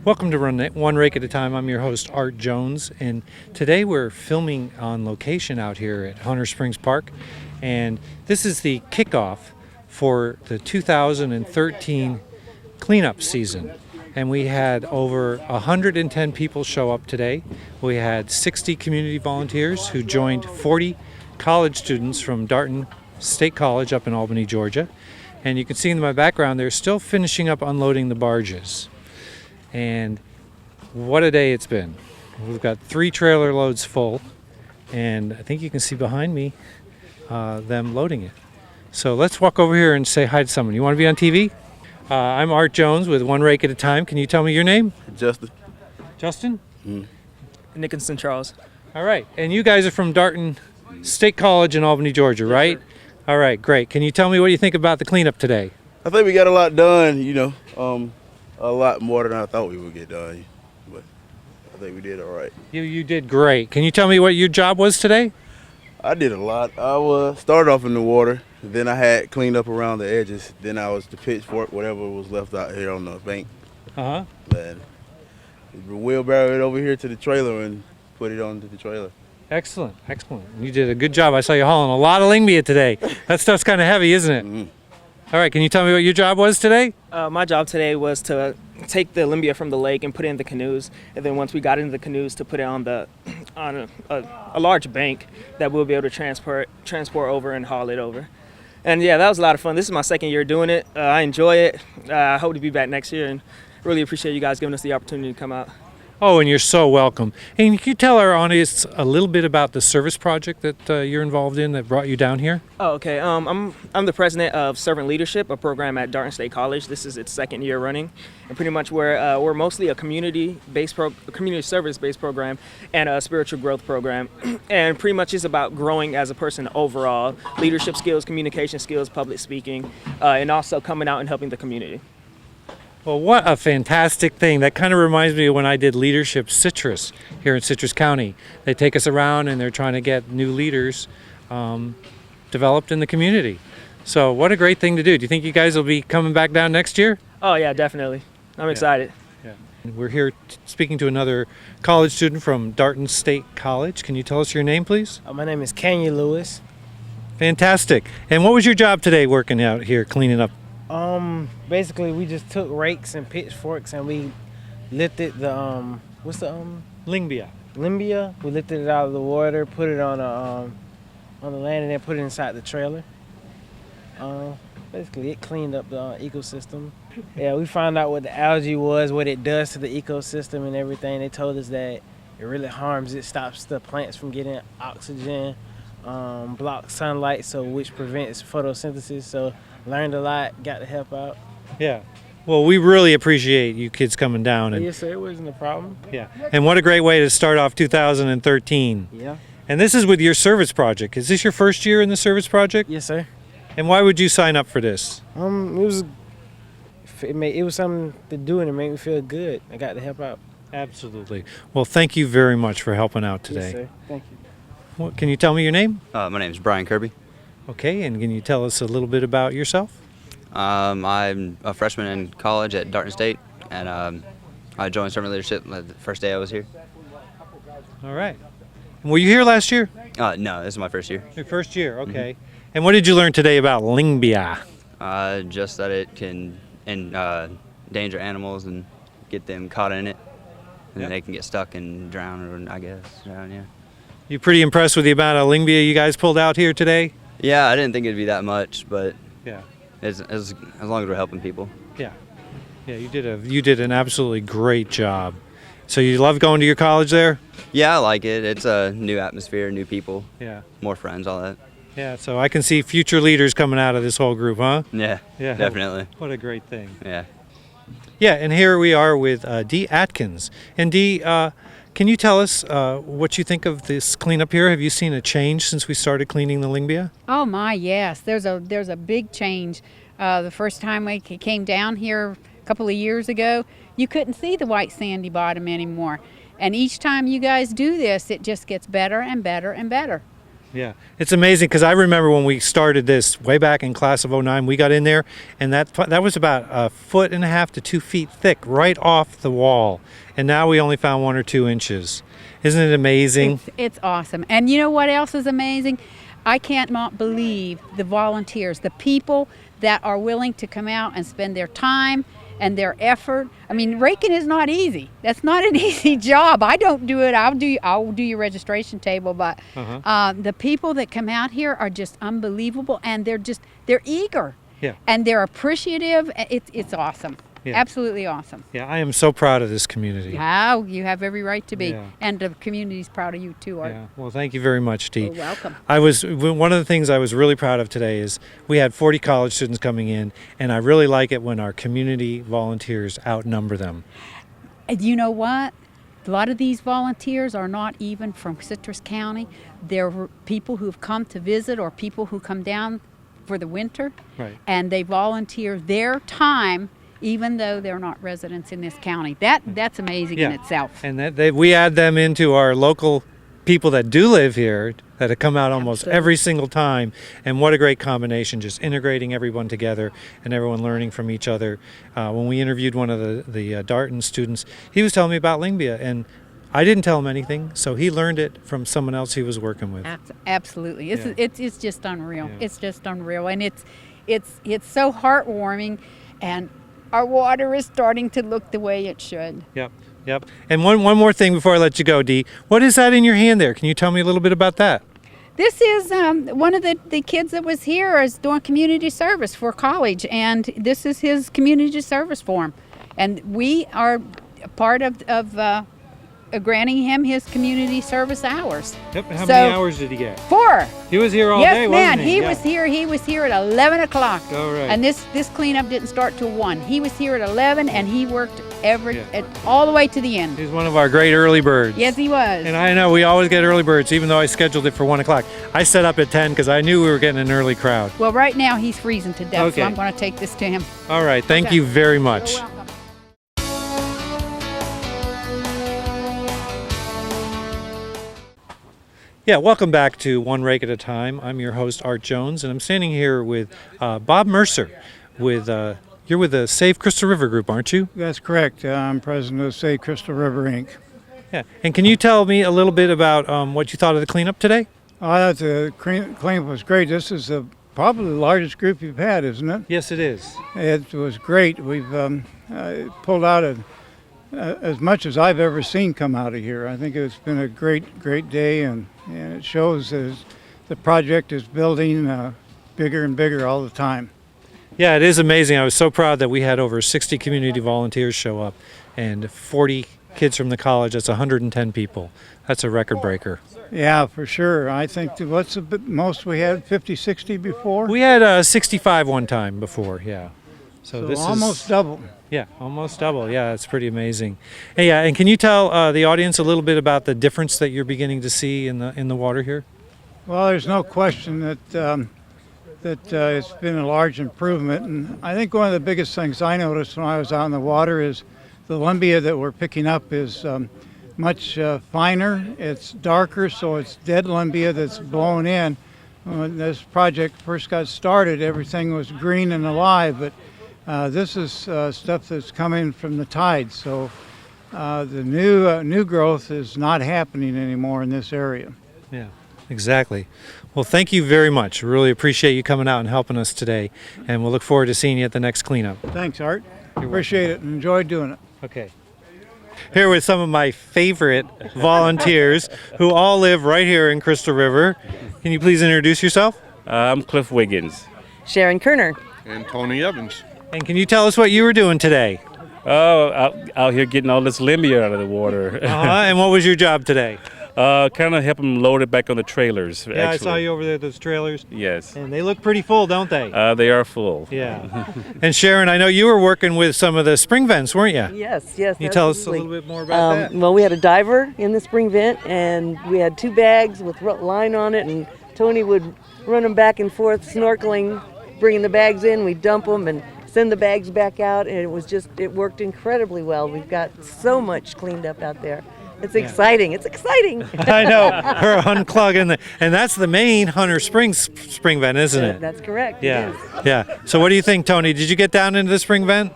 Welcome to Run One Rake at a Time. I'm your host, Art Jones, and today we're filming on location out here at Hunter Springs Park, and this is the kickoff for the 2013 cleanup season. And we had over 110 people show up today. We had 60 community volunteers who joined 40 college students from Darton State College up in Albany, Georgia. And you can see in my background, they're still finishing up unloading the barges. And what a day it's been. We've got 3 trailer loads full, and I think you can see behind me them loading it. So let's walk over here and say hi to someone. You want to be on TV? I'm Art Jones with One Rake at a Time. Can you tell me your name? Justin. Justin? Nickinson Charles. All right. And you guys are from Darton State College in Albany, Georgia, right? Yes, all right, great. Can you tell me what you think about the cleanup today? I think we got a lot done, a lot more than I thought we would get done, but I think we did all right. You did great. Can you tell me what your job was today? I did a lot. I started off in the water, then I had cleaned up around the edges, then I was the pitchfork, whatever was left out here on the bank. Uh-huh. Then wheelbarrow it over here to the trailer and put it onto the trailer. Excellent, excellent. You did a good job. I saw you hauling a lot of Lingbia today. That stuff's kind of heavy, isn't it? Mm-hmm. All right, can you tell me what your job was today? My job today was to take the limbia from the lake and put it in the canoes, and then once we got into the canoes, to put it on a large bank that we'll be able to transport over and haul it over. And yeah, that was a lot of fun. This is my second year doing it. I enjoy it. I hope to be back next year, and really appreciate you guys giving us the opportunity to come out. Oh, and you're so welcome. And can you tell our audience a little bit about the service project that you're involved in that brought you down here? Oh, okay. I'm the president of Servant Leadership, a program at Darton State College. This is its second year running, and pretty much we're mostly a community service-based program and a spiritual growth program, and pretty much is about growing as a person overall, leadership skills, communication skills, public speaking, and also coming out and helping the community. Well, what a fantastic thing. That kind of reminds me of when I did Leadership Citrus here in Citrus County. They take us around and they're trying to get new leaders developed in the community. So what a great thing to do. Do you think you guys will be coming back down next year? Oh, yeah, definitely. I'm excited. Yeah. We're here speaking to another college student from Darton State College. Can you tell us your name, please? My name is Kenya Lewis. Fantastic. And what was your job today working out here, cleaning up? Basically we just took rakes and pitchforks and we lifted the what's the Lingbia. limbia. We lifted it out of the water, put it on the land, and then put it inside the trailer. Basically it cleaned up the ecosystem. Yeah, we found out what the algae was, what it does to the ecosystem and everything. They told us that it really harms it, stops the plants from getting oxygen, blocks sunlight, so which prevents photosynthesis. So learned a lot, got to help out. Yeah. Well, we really appreciate you kids coming down. And Yes, sir, it wasn't a problem. yeah. And what a great way to start off 2013. Yeah. And this is with your service project. Is this your first year in the service project? Yes, sir. And why would you sign up for this? It was something to do and it made me feel good. I got to help out. Absolutely. Well, thank you very much for helping out Yes, today. sir. Thank you. Well, can you tell me your name? My name is Brian Kirby. Okay, and can you tell us a little bit about yourself? I'm a freshman in college at Darton State, and I joined Servant Leadership the first day I was here. All right. And were you here last year? No, this is my first year. Your first year, okay. And what did you learn today about Lingbia? Just that it can endanger animals and get them caught in it, and Yep. they can get stuck and drown, or I guess drown. Yeah. You pretty impressed with the amount of Lingbia you guys pulled out here today? Yeah, I didn't think it'd be that much, but Yeah. as long as we're helping people. Yeah. Yeah, you did an absolutely great job. So you love going to your college there? Yeah, I like it. It's a new atmosphere, new people, Yeah. more friends, all that. Yeah, so I can see future leaders coming out of this whole group, huh? Yeah, Yeah. definitely. What a great thing. Yeah. Yeah, and here we are with Dee Atkins. And Dee, can you tell us what you think of this cleanup here? Have you seen a change since we started cleaning the Lingbia? Oh my, yes. There's a big change. The first time we came down here a couple of years ago, you couldn't see the white sandy bottom anymore. And each time you guys do this, it just gets better and better and better. Yeah, it's amazing because I remember when we started this way back in class of '09, we got in there and that was about 1.5 to 2 feet thick right off the wall. And now we only found 1 or 2 inches. Isn't it amazing? It's awesome. And you know what else is amazing? I can't not believe the volunteers, the people that are willing to come out and spend their time and their effort. I mean, raking is not easy. That's not an easy job. I don't do it. I'll do your registration table, but the people that come out here are just unbelievable, and they're eager. Yeah. And they're appreciative. It's awesome. Yeah. Absolutely awesome. Yeah, I am so proud of this community. How you have every right to be, Yeah. and the community's proud of you too, Art. Yeah. Well, thank you very much, Dee. You're welcome. One of the things I was really proud of today is we had 40 college students coming in, and I really like it when our community volunteers outnumber them. And you know what? A lot of these volunteers are not even from Citrus County. They're people who've come to visit or people who come down for the winter, Right. and they volunteer their time even though they're not residents in this county. That's amazing in itself. And we add them into our local people that do live here that have come out almost Absolutely. every single time. And what a great combination, just integrating everyone together and everyone learning from each other. When we interviewed one of the Darton students, he was telling me about Lingbia, and I didn't tell him anything, so he learned it from someone else he was working with. Absolutely. It's just unreal. Yeah. It's just unreal. And it's so heartwarming, and our water is starting to look the way it should. Yep. And one more thing before I let you go, Dee. What is that in your hand there? Can you tell me a little bit about that? This is one of the kids that was here is doing community service for college, and this is his community service form. And we are a part of granting him his community service hours. Yep. How So- many hours did he get? 4. He was here all Yes, day, man. wasn't he? He Yeah. was here. He was here at 11 o'clock. All right. And this cleanup didn't start till 1. He was here at 11, and he worked Yeah. all the way to the end. He's one of our great early birds. Yes, he was. And I know we always get early birds, even though I scheduled it for 1 o'clock. I set up at 10 because I knew we were getting an early crowd. Well, right now he's freezing to death, Okay. so I'm going to take this to him. All right. Thank Okay. you very much. You're welcome. Yeah, welcome back to One Rake at a Time. I'm your host, Art Jones, and I'm standing here with Bob Mercer. You're with the Save Crystal River group, aren't you? That's correct. I'm president of Save Crystal River, Inc. Yeah. And can you tell me a little bit about what you thought of the cleanup today? The cleanup was great. This is probably the largest group you've had, isn't it? Yes, it is. It was great. We've pulled out as much as I've ever seen come out of here. I think it's been a great day, and it shows as the project is building bigger and bigger all the time. Yeah, it is amazing. I was so proud that we had over 60 community volunteers show up and 40 kids from the college. That's 110 people. That's a record breaker. Yeah, for sure. I think what's the most we had, 50, 60 before? We had 65 one time before, yeah. So this almost is double. Yeah, almost double. Yeah, it's pretty amazing. Hey, yeah, and can you tell the audience a little bit about the difference that you're beginning to see in the water here? Well, there's no question that it's been a large improvement, and I think one of the biggest things I noticed when I was out in the water is the Lingbia that we're picking up is much finer. It's darker, so it's dead Lingbia that's blown in. When this project first got started, everything was green and alive, but this is stuff that's coming from the tide, so the new growth is not happening anymore in this area. Yeah, exactly. Well, thank you very much. Really appreciate you coming out and helping us today, and we'll look forward to seeing you at the next cleanup. Thanks, Art. Appreciate it and enjoyed doing it. Okay. Here with some of my favorite volunteers who all live right here in Crystal River. Can you please introduce yourself? I'm Cliff Wiggins. Sharon Kerner. And Tony Evans. And can you tell us what you were doing today? Oh, out here getting all this Lingbia out of the water. And what was your job today? Kind of help them load it back on the trailers. Yeah, actually. I saw you over there, those trailers. Yes. And they look pretty full, don't they? They are full. Yeah. And Sharon, I know you were working with some of the spring vents, weren't you? Yes. Can you tell us a little bit more about that? Well, we had a diver in the spring vent, and we had 2 bags with line on it, and Tony would run them back and forth, snorkeling, bringing the bags in. We'd dump them and send the bags back out, and it worked incredibly well. We've got so much cleaned up out there. It's exciting. It's exciting. I know. Her unclogging and that's the main Hunter Springs spring vent, isn't it? That's correct. It Yeah. is. Yeah. So what do you think, Tony? Did you get down into the spring vent?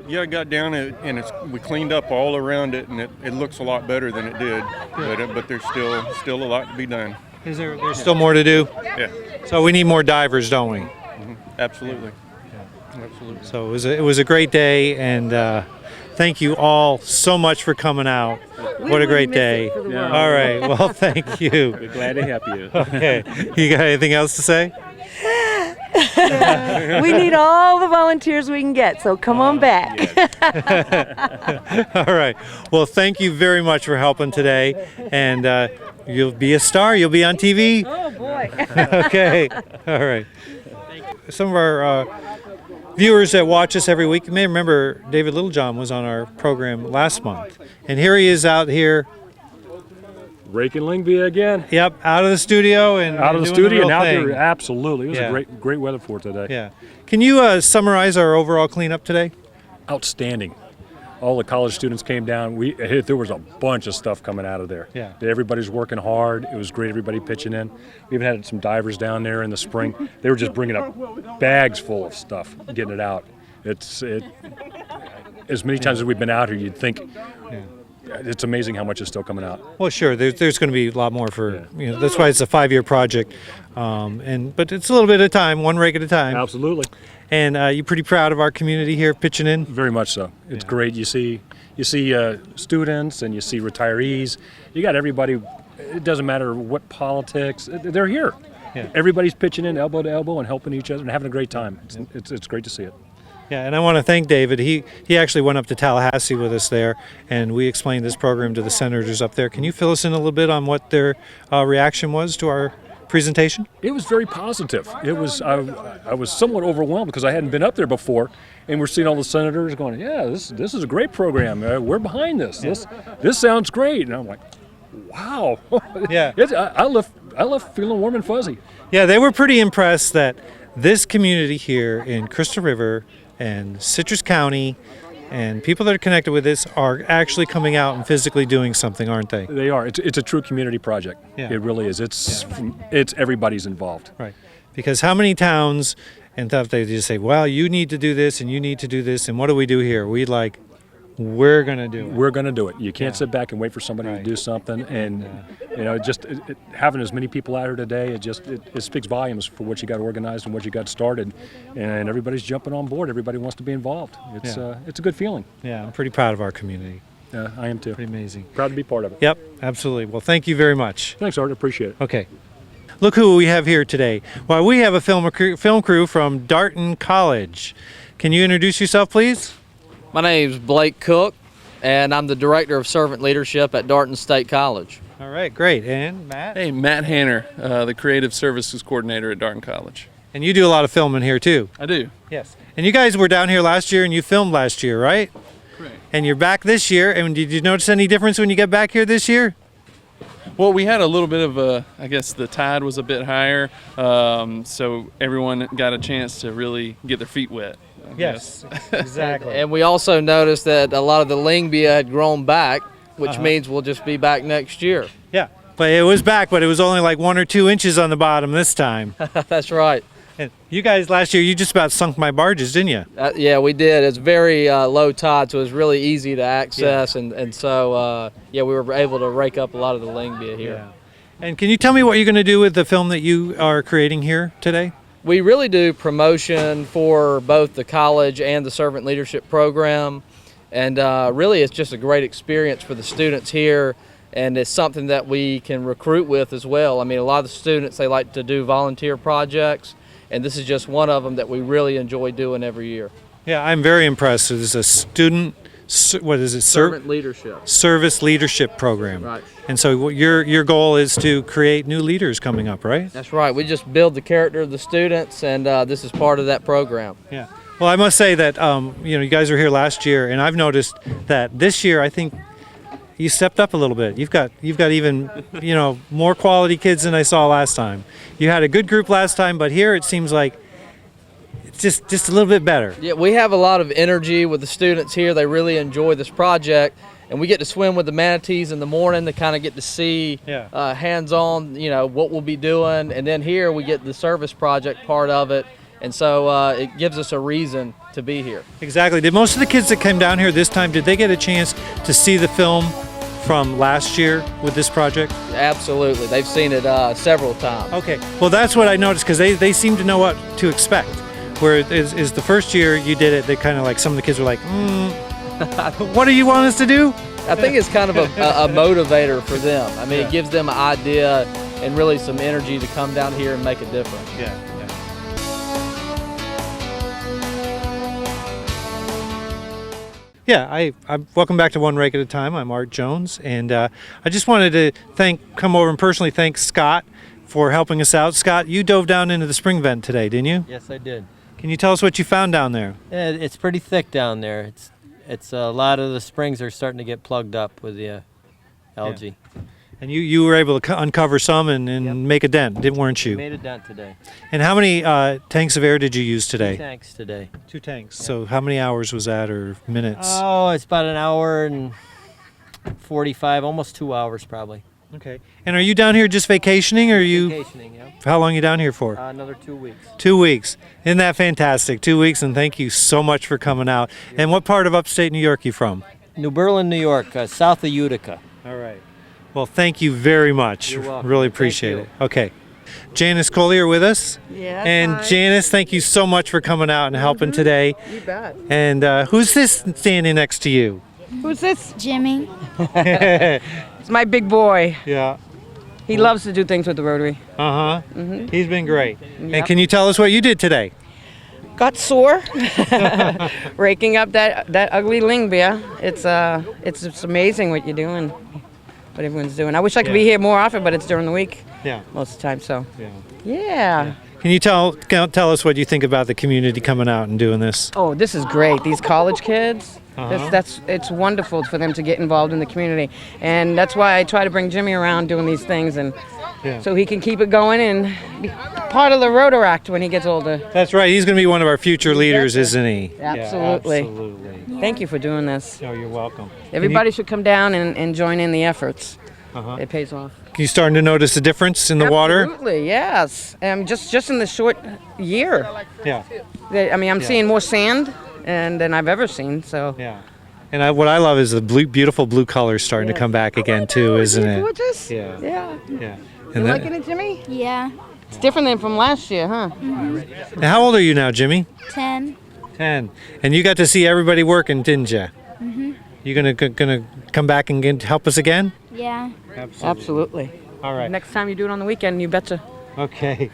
Yeah, I got down it, and we cleaned up all around it, and it looks a lot better than it did. But there's still a lot to be done. There's still more to do? Yeah, So we need more divers, don't we? absolutely. Absolutely. So it was a great day, and thank you all so much for coming out. What a great wouldn't miss day. it for the Yeah. world. All right. Well, thank you. We're glad to help you. Okay. You got anything else to say? We need all the volunteers we can get, so come on back. All right. Well, thank you very much for helping today, and you'll be a star. You'll be on TV. Oh boy. Okay. All right. Some of our viewers that watch us every week, you may remember David Littlejohn was on our program last month, and here he is out here. Raking Lingvia again. Yep, out of the studio and Out of the doing studio real and out thing. there. Absolutely. It was Yeah. a great weather for today. Yeah. Can you summarize our overall cleanup today? Outstanding. All the college students came down. There was a bunch of stuff coming out of there. Yeah. Everybody's working hard. It was great. Everybody pitching in. We even had some divers down there in the spring. They were just bringing up bags full of stuff, getting it out. As many times as we've been out here, you'd think it's amazing how much is still coming out. Well, sure. There's going to be a lot more for that's why it's a 5-year project, but it's a little bit at a time, one rake at a time. Absolutely. And you're pretty proud of our community here pitching in. Very much so. It's great. You see students and you see retirees. You got everybody. It doesn't matter what politics. They're here. Yeah. Everybody's pitching in elbow to elbow and helping each other and having a great time. It's great to see it. Yeah, and I want to thank David. He actually went up to Tallahassee with us there, and we explained this program to the senators up there. Can you fill us in a little bit on what their reaction was to our presentation? It was very positive. It was. I was somewhat overwhelmed because I hadn't been up there before, and we're seeing all the senators going, "Yeah, this is a great program. We're behind this. This sounds great." And I'm like, "Wow." Yeah. I left feeling warm and fuzzy. Yeah, they were pretty impressed that this community here in Crystal River and Citrus County and people that are connected with this are actually coming out and physically doing something, aren't they? They are. It's a true community project. Yeah. It really is. It's everybody's involved. Right. Because how many towns and stuff they just say, well, you need to do this and you need to do this, and what do we do here? We're going to do it. We're going to do it. You can't sit back and wait for somebody to do something. And having as many people out here today, it speaks volumes for what you got organized and what you got started. And everybody's jumping on board. Everybody wants to be involved. It's a good feeling. Yeah, I'm pretty proud of our community. I am too. Pretty amazing. Proud to be part of it. Yep, absolutely. Well, thank you very much. Thanks, Art. Appreciate it. Okay. Look who we have here today. Well, we have a film crew from Darton College. Can you introduce yourself, please? My name's Blake Cook, and I'm the Director of Servant Leadership at Darton State College. All right, great. And Matt? Hey, Matt Hanner, the Creative Services Coordinator at Darton College. And you do a lot of filming here, too. I do. Yes. And you guys were down here last year, and you filmed last year, right? Correct. And you're back this year, and did you notice any difference when you get back here this year? Well, we had a little bit of I guess the tide was a bit higher, so everyone got a chance to really get their feet wet. I Yes, guess. exactly. And we also noticed that a lot of the Lingvia had grown back, which means we'll just be back next year. Yeah, but it was back, but it was only like 1 or 2 inches on the bottom this time. That's right. And you guys last year, you just about sunk my barges, didn't you? Yeah, we did. It's very low tide, so it was really easy to access, and so we were able to rake up a lot of the Lingvia here. Yeah. And can you tell me what you're going to do with the film that you are creating here today? We really do promotion for both the college and the servant leadership program, and really it's just a great experience for the students here, and it's something that we can recruit with as well. I mean, a lot of the students, they like to do volunteer projects, and this is just one of them that we really enjoy doing every year. Yeah, I'm very impressed. There's a student, what is it? Servant leadership. Service leadership program. Right. And so your goal is to create new leaders coming up, right? That's right. We just build the character of the students, and this is part of that program. Yeah. Well, I must say that you guys were here last year, and I've noticed that this year I think you stepped up a little bit. You've got even more quality kids than I saw last time. You had a good group last time, but here it seems like it's just a little bit better. Yeah, we have a lot of energy with the students here. They really enjoy this project, and we get to swim with the manatees in the morning to kind of get to see hands-on, what we'll be doing. And then here we get the service project part of it. And so it gives us a reason to be here. Exactly. Did most of the kids that came down here this time, did they get a chance to see the film from last year with this project? Absolutely. They've seen it several times. Okay. Well, that's what I noticed, because they seem to know what to expect. Where is the first year you did it, they kind of like, some of the kids were like, what do you want us to do? I think it's kind of a motivator for them. I mean, it gives them an idea and really some energy to come down here and make a difference. Yeah. Yeah, I'm welcome back to One Rake at a Time. I'm Art Jones, and I just wanted to come over and personally thank Scott for helping us out. Scott, you dove down into the spring vent today, didn't you? Yes, I did. Can you tell us what you found down there? It's pretty thick down there. It's a lot of the springs are starting to get plugged up with the algae. Yeah. And you were able to uncover some and make a dent, weren't you? Made a dent today. And how many tanks of air did you use today? 2 tanks today. 2 tanks. Yep. So how many hours was that, or minutes? Oh, it's about an hour and 45, almost 2 hours probably. Okay. And are you down here just vacationing, or are you? Vacationing, yeah. How long are you down here for? Another 2 weeks. 2 weeks. Isn't that fantastic? 2 weeks, and thank you so much for coming out. And what part of upstate New York are you from? New Berlin, New York, south of Utica. All right. Well, thank you very much. You're welcome. Really appreciate it. Okay. Janice Collier with us. Yeah. And hi. Janice, thank you so much for coming out and helping today. You bet. And who's this standing next to you? Who's this? Jimmy. It's my big boy. Yeah. He loves to do things with the Rotary. Uh-huh. Mhm. He's been great. Yep. And can you tell us what you did today? Got sore, raking up that ugly lingbeer. It's amazing what you're doing, what everyone's doing. I wish I could be here more often, but it's during the week. Yeah. Most of the time, so. Yeah. Yeah. Can you tell us what you think about the community coming out and doing this? Oh, this is great. These college kids. Uh-huh. It's wonderful for them to get involved in the community, and that's why I try to bring Jimmy around doing these things, and so he can keep it going and be part of the Rotaract when he gets older. That's right. He's going to be one of our future leaders, isn't he? Absolutely. Yeah, absolutely. Thank you for doing this. Oh, you're welcome. Everybody should come down and join in the efforts. Uh-huh. It pays off. Can you starting to notice a difference in the water? Absolutely, yes. Just in the short year. Yeah. I mean, I'm Yeah. seeing more sand than I've ever seen. So. Yeah. And what I love is the beautiful blue colors starting to come back again too, isn't it? Gorgeous. Yeah. Yeah. Yeah. You And liking it, Jimmy? Yeah. It's different than from last year, huh? And how old are you now, Jimmy? 10. 10. And you got to see everybody working, didn't you? Mhm. You gonna come back and help us again? Yeah. Absolutely. All right. Next time you do it on the weekend, you betcha. Okay.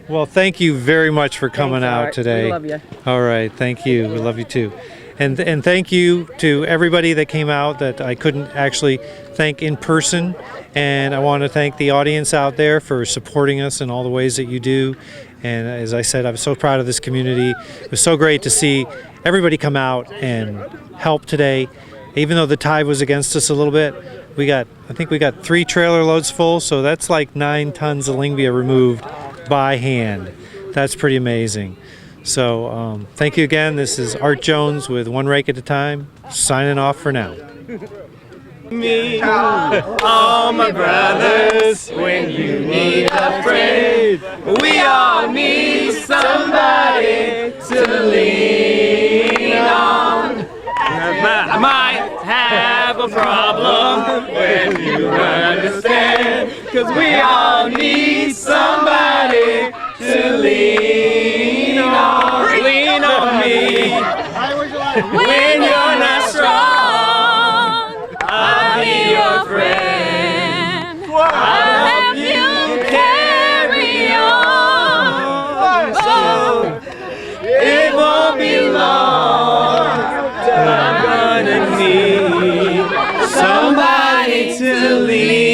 Well, thank you very much for coming Thanks, out Art. today. We love you. All right. Thank you. We love you too. And thank you to everybody that came out that I couldn't actually thank in person. And I want to thank the audience out there for supporting us in all the ways that you do. And as I said, I'm so proud of this community. It was so great to see everybody come out and help today. Even though the tide was against us a little bit, I think we got 3 trailer loads full, so that's like 9 tons of Lingvia removed by hand. That's pretty amazing. So thank you again. This is Art Jones with One Rake at a Time, signing off for now. Me, all my brothers, when you need a friend, we all need somebody to lean on. I might have a problem when you understand, 'cause we all need somebody to lean on. Lean on me when you're not strong. I'll be your friend. I'll help you carry on. So it won't be long till I'm gonna need somebody to lean